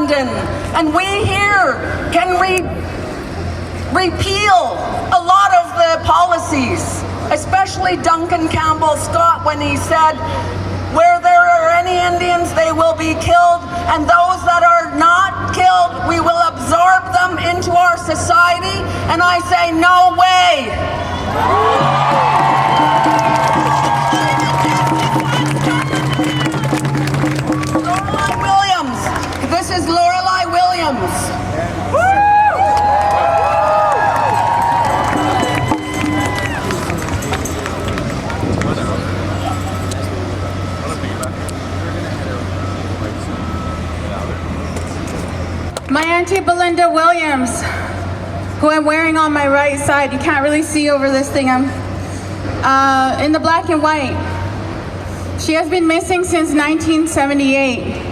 London, and we here can repeal a lot of the policies, especially Duncan Campbell Scott when he said, where there are any Indians, they will be killed, and those that are not killed, we will absorb them into our society, and I say, no way. Lorelei Williams. This is Lorelei Williams. My Auntie Belinda Williams, who I'm wearing on my right side. You can't really see over this thing. I'm in the black and white. She has been missing since 1978.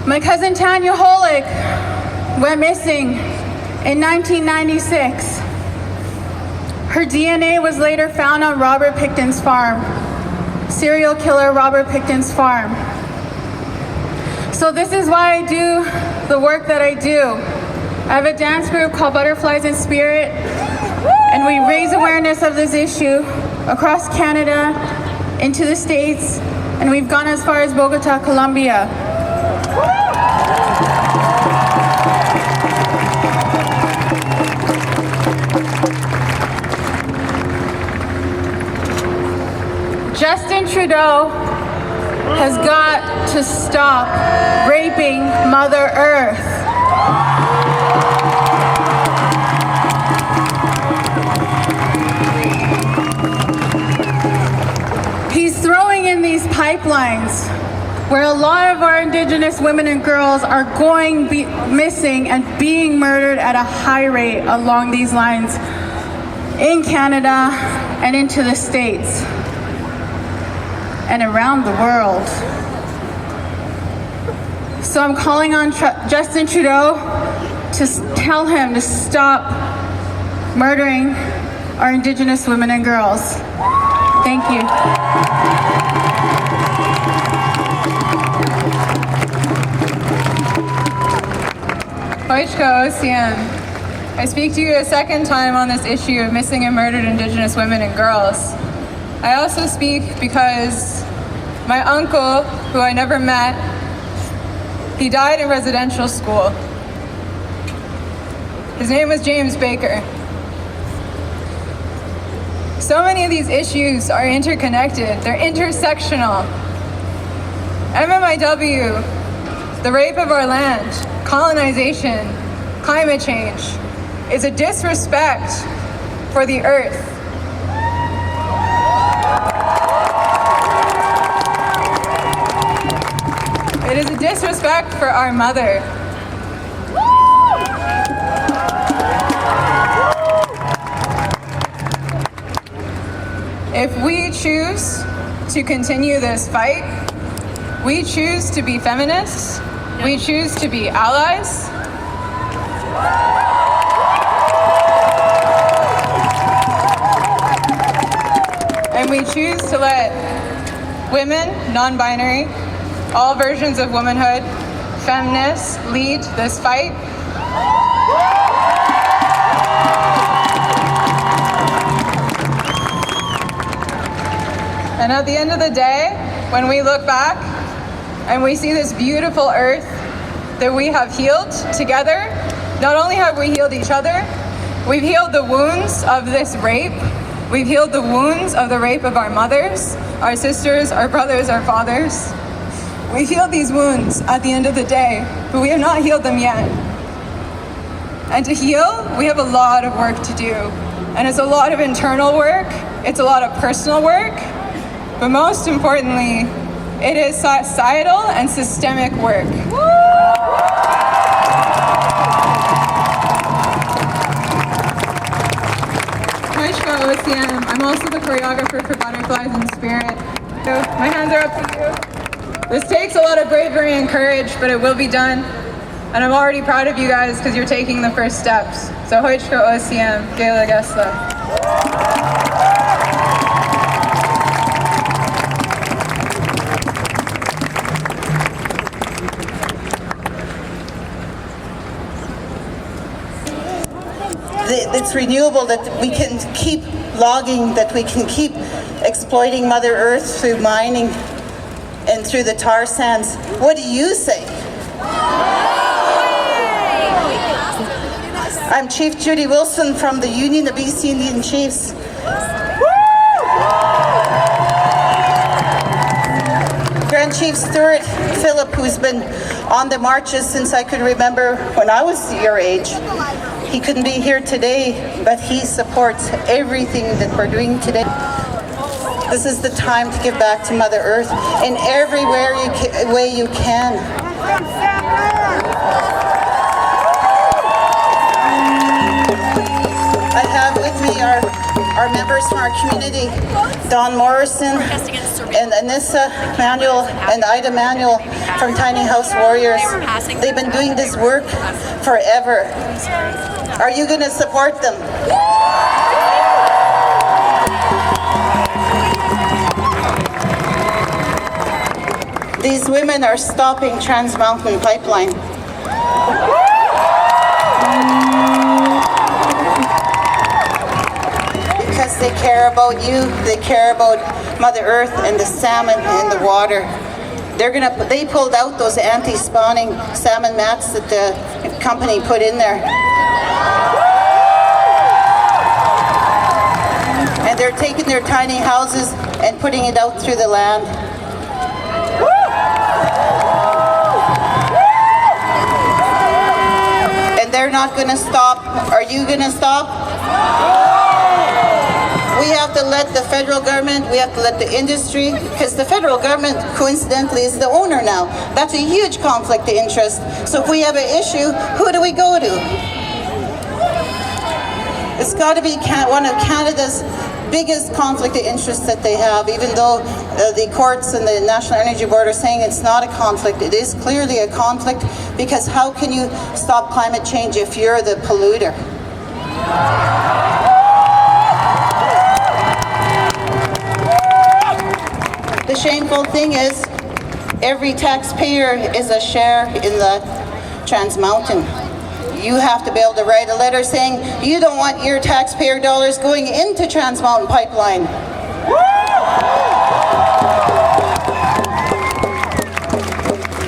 My cousin Tanya Holick went missing in 1996. Her DNA was later found on Robert Pickton's farm, serial killer Robert Pickton's farm. So this is why I do the work that I do. I have a dance group called Butterflies in Spirit, and we raise awareness of this issue across Canada, into the States, and we've gone as far as Bogota, Colombia. Justin Trudeau has got to stop raping Mother Earth. He's throwing in these pipelines where a lot of our Indigenous women and girls are going missing and being murdered at a high rate along these lines in Canada and into the States and around the world. So I'm calling on Justin Trudeau to tell him to stop murdering our Indigenous women and girls. Thank you. Hoichko OCM. I speak to you a second time on this issue of missing and murdered Indigenous women and girls. I also speak because my uncle, who I never met, he died in residential school. His name was James Baker. So many of these issues are interconnected, they're intersectional. MMIW, the rape of our land, colonization, climate change, is a disrespect for the earth. It is a disrespect for our mother. If we choose to continue this fight, we choose to be feminists, we choose to be allies, and we choose to let women, non-binary, all versions of womanhood, feminists lead this fight. And at the end of the day, when we look back and we see this beautiful earth that we have healed together, not only have we healed each other, we've healed the wounds of this rape. We've healed the wounds of the rape of our mothers, our sisters, our brothers, our fathers. We've healed these wounds at the end of the day, but we have not healed them yet. And to heal, we have a lot of work to do. And it's a lot of internal work, it's a lot of personal work, but most importantly, it is societal and systemic work. I'm also the choreographer for Butterflies in Spirit. So my hands are up to you. This takes a lot of bravery and courage, but it will be done. And I'm already proud of you guys because you're taking the first steps. So Hoichko OCM, Gela Gesla. it's renewable, that we can keep logging, that we can keep exploiting Mother Earth through mining and through the tar sands. What do you say? I'm Chief Judy Wilson from the Union of BC Indian Chiefs. Grand Chief Stuart Phillip, who's been on the marches since I could remember when I was your age. He couldn't be here today, but he supports everything that we're doing today. This is the time to give back to Mother Earth in every way you can. I have with me our members from our community, Don Morrison and Anissa Manuel and Ida Manuel from Tiny House Warriors. They've been doing this work forever. Are you going to support them? These women are stopping Trans Mountain Pipeline. Because they care about you, they care about Mother Earth and the salmon in the water. They pulled out those anti-spawning salmon mats that the company put in there. And they're taking their tiny houses and putting it out through the land. And they're not going to stop. Are you going to stop? We have to let the federal government, we have to let the industry, because the federal government, coincidentally, is the owner now. That's a huge conflict of interest. So if we have an issue, who do we go to? It's got to be one of Canada's biggest conflict of interest that they have, even though the courts and the National Energy Board are saying it's not a conflict. It is clearly a conflict, because how can you stop climate change if you're the polluter? The shameful thing is, every taxpayer is a share in the Trans Mountain. You have to be able to write a letter saying you don't want your taxpayer dollars going into Trans Mountain Pipeline.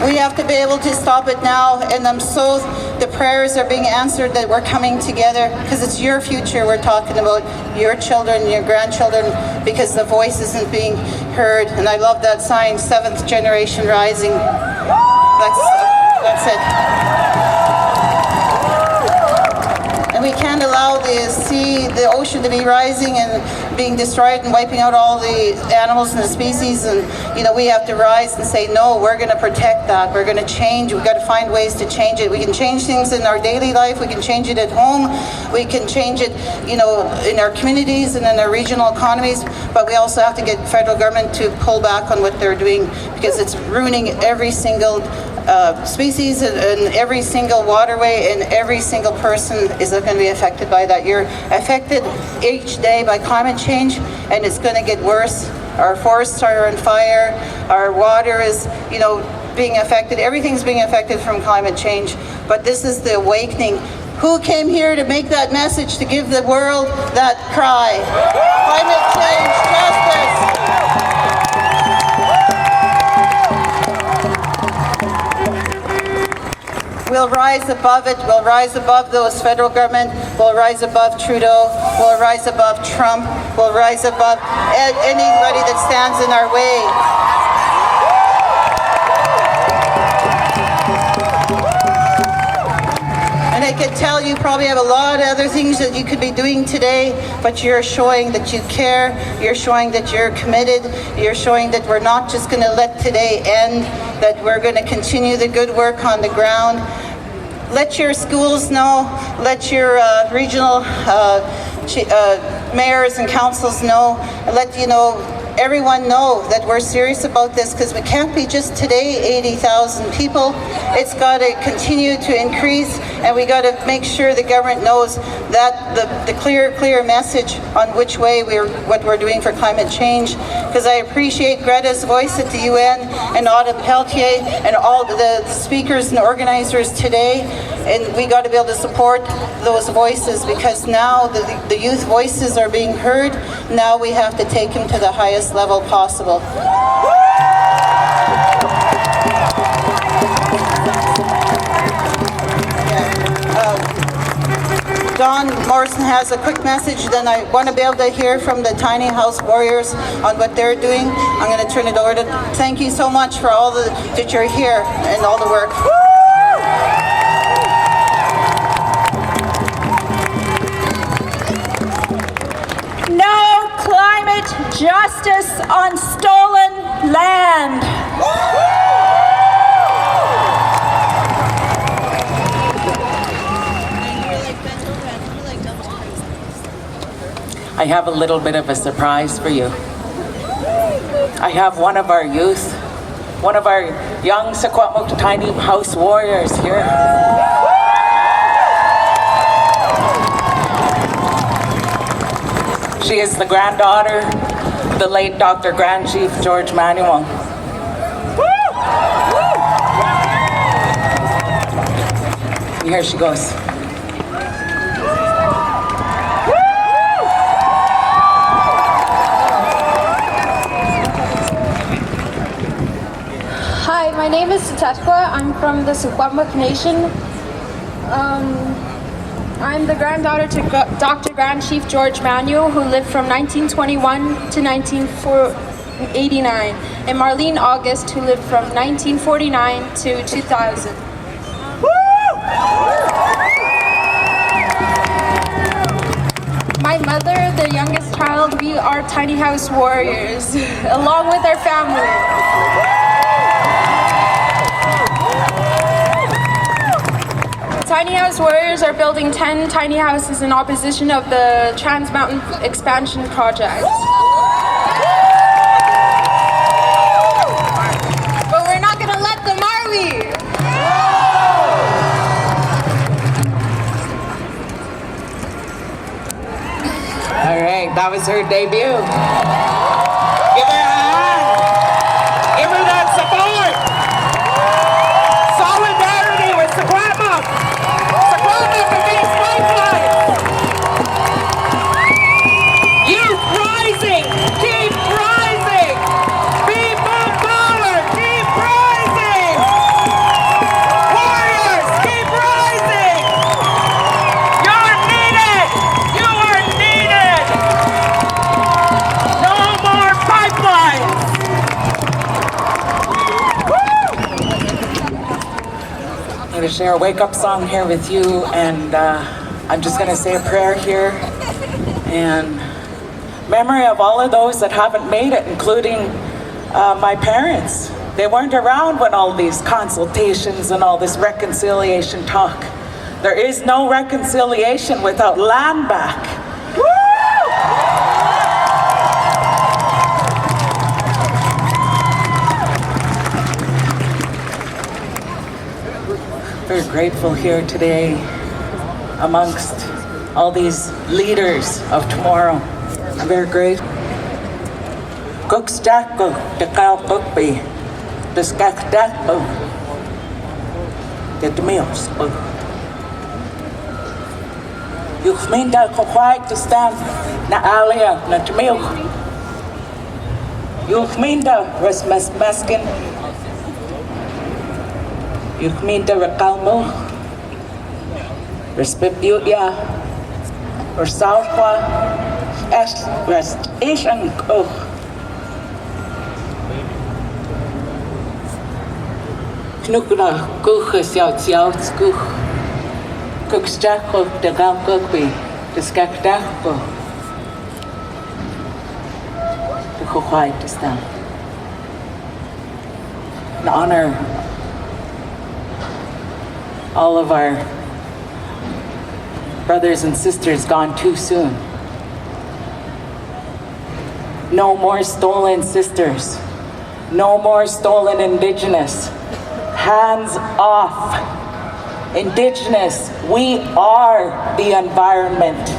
We have to be able to stop it now, and I'm so, the prayers are being answered that we're coming together, because it's your future we're talking about, your children, your grandchildren, because the voice isn't being heard. And I love that sign, 7th generation rising. That's it. And we can't allow the sea, the ocean to be rising and being destroyed and wiping out all the animals and the species. And, you know, we have to rise and say, no, we're going to protect that. We're going to change. We've got to find ways to change it. We can change things in our daily life. We can change it at home. We can change it, you know, in our communities and in our regional economies. But we also have to get federal government to pull back on what they're doing, because it's ruining every single species and every single waterway, and every single person is going to be affected by that. You're affected each day by climate change, and it's going to get worse. Our forests are on fire, our water is, you know, being affected. Everything's being affected from climate change, but this is the awakening. Who came here to make that message, to give the world that cry? Climate change, justice. We'll rise above it. We'll rise above those federal government. We'll rise above Trudeau. We'll rise above Trump. We'll rise above anybody that stands in our way. And I can tell you probably have a lot of other things that you could be doing today, but you're showing that you care. You're showing that you're committed. You're showing that we're not just going to let today end, that we're going to continue the good work on the ground. Let your schools know, let your regional mayors and councils know, and let everyone know that we're serious about this, because we can't be just today 80,000 people. It's got to continue to increase, and we got to make sure the government knows that the clear message on which way what we're doing for climate change. Because I appreciate Greta's voice at the UN and Autumn Pelletier and all the speakers and organizers today. And we got to be able to support those voices, because now the youth voices are being heard. Now we have to take them to the highest level possible. Don Morrison has a quick message, then I want to be able to hear from the Tiny House Warriors on what they're doing. I'm going to turn it over to, thank you so much for all that you're here and all the work. No climate justice on stolen land. I have a little bit of a surprise for you. I have one of our youth, one of our young Secwepemc Tiny House Warriors here. She is the granddaughter of the late Dr. Grand Chief George Manuel. And here she goes. Hi, my name is Tetkwa. I'm from the Secwepemc Nation. I'm the granddaughter to Dr. Grand Chief George Manuel, who lived from 1921 to 1989, and Marlene August, who lived from 1949 to 2000. My mother, the youngest child, we are Tiny House Warriors, along with our family. Tiny House Warriors are building 10 tiny houses in opposition of the Trans Mountain Expansion Project. But we're not going to let them, are we? All right, that was her debut. Give her a hand. Give her that support. Solidarity with Secwepemc. Secwepemc against pipeline. Youth rising. Keep rising. People power. Keep rising. Warriors, keep rising. You're needed. You are needed. No more pipelines. I'm going to share a wake-up song here with you, and I'm just going to say a prayer here in memory of all of those that haven't made it, including my parents. They weren't around when all these consultations and all this reconciliation talk. There is no reconciliation without land back. Very grateful here today amongst all these leaders of tomorrow. I'm very grateful. Cookstako, the cow cookby, the skakdako, the meals. You've mean that quite to stand na alia na tamil. You've mean that was maskin. You've mean the recalmo. Respetuya or Southwa West Asian Cook. Knukra Kuchas Yauts Kuch. Cookstako, the Gal Cookby, the Skakdako. The Kuchai to stand. In honor all of our brothers and sisters gone too soon. No more stolen sisters. No more stolen Indigenous. Hands off. Indigenous, we are the environment.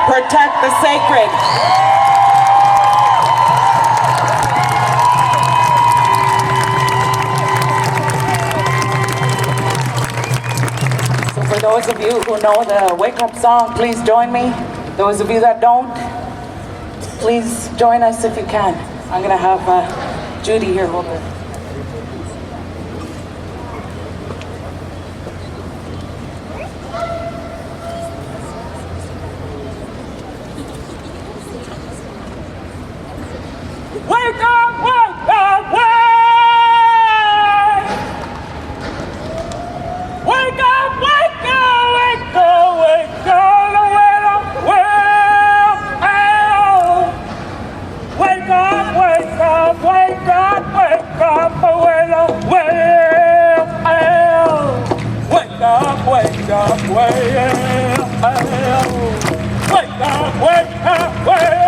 Protect the sacred. those of you who know the wake-up song, please join me. Those of you that don't, please join us if you can. I'm going to have Judy here hold it. Wake up, wake up, wake! Wake up, wake up, wake up, wake up, wake up, wake up, wake up, wake up, wake up, wake up, wake up, wake up, wake up, wake up.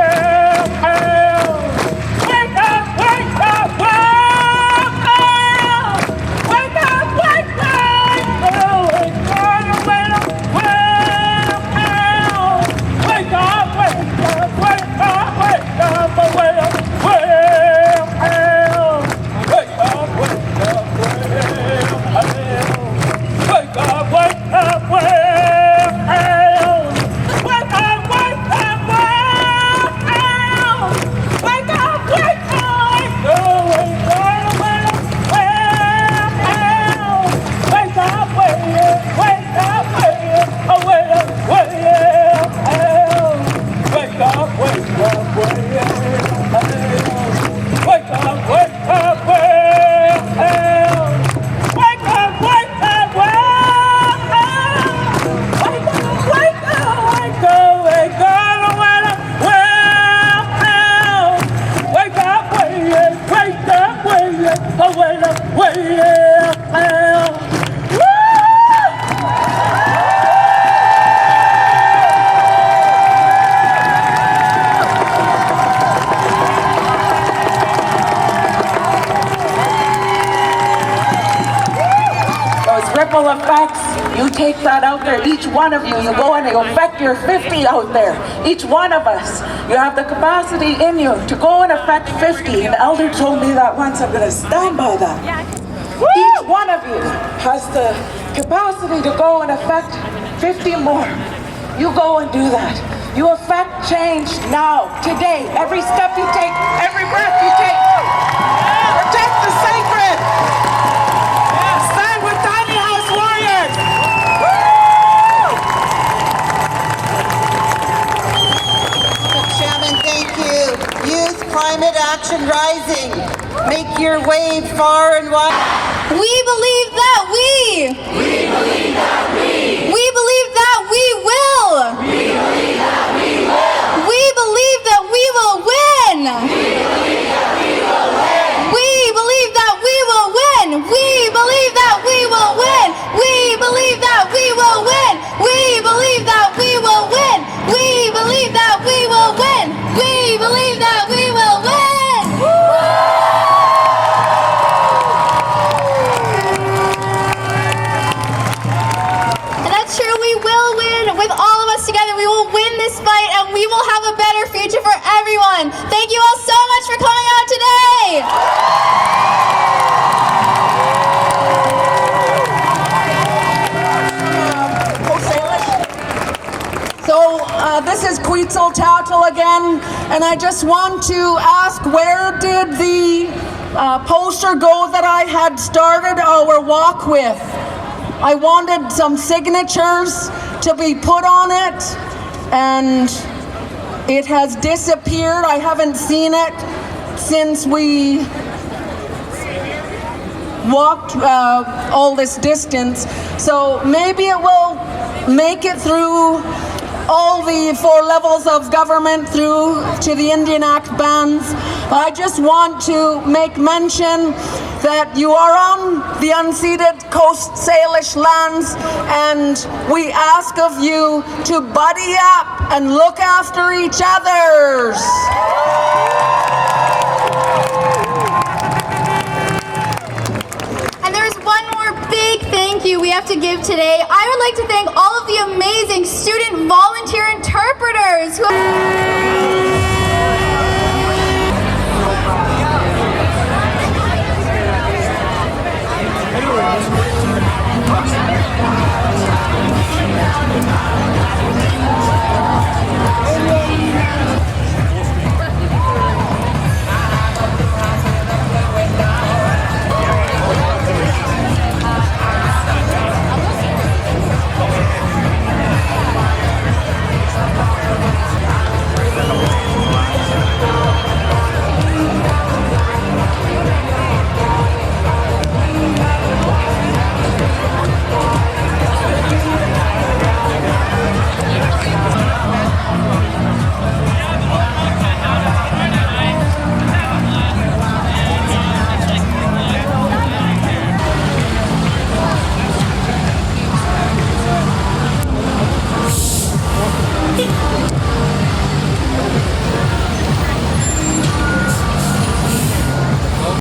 You take that out there, each one of you go and you affect your 50 out there. Each one of us, you have the capacity in you to go and affect 50. An elder told me that once, I'm going to stand by that. Each one of you has the capacity to go and affect 50 more. You go and do that. You affect change now, today. Every step you take, every breath you take. Protect the sacred. Stand with tiny house warriors. Chairman, thank you. Youth Climate Action Rising. Make your wave far and wide. We believe that we believe that we will. We believe that we will. We believe that we will win. We believe that we will win. We believe that we will win. We believe that we will win. We believe that we will win. We believe that we will win. We believe that we will win. We will have a better future for everyone. Thank you all so much for coming out today. So this is Quetzalcoatl again, and I just want to ask, where did the poster go that I had started our walk with? I wanted some signatures to be put on it, and it has disappeared. I haven't seen it since we walked all this distance. So maybe it will make it through all the 4 levels of government through to the Indian Act bands. I just want to make mention that you are on the unceded Coast Salish lands, and we ask of you to buddy up and look after each other. And there's one more big thank you we have to give today. I would like to thank all of the amazing student volunteer interpreters who have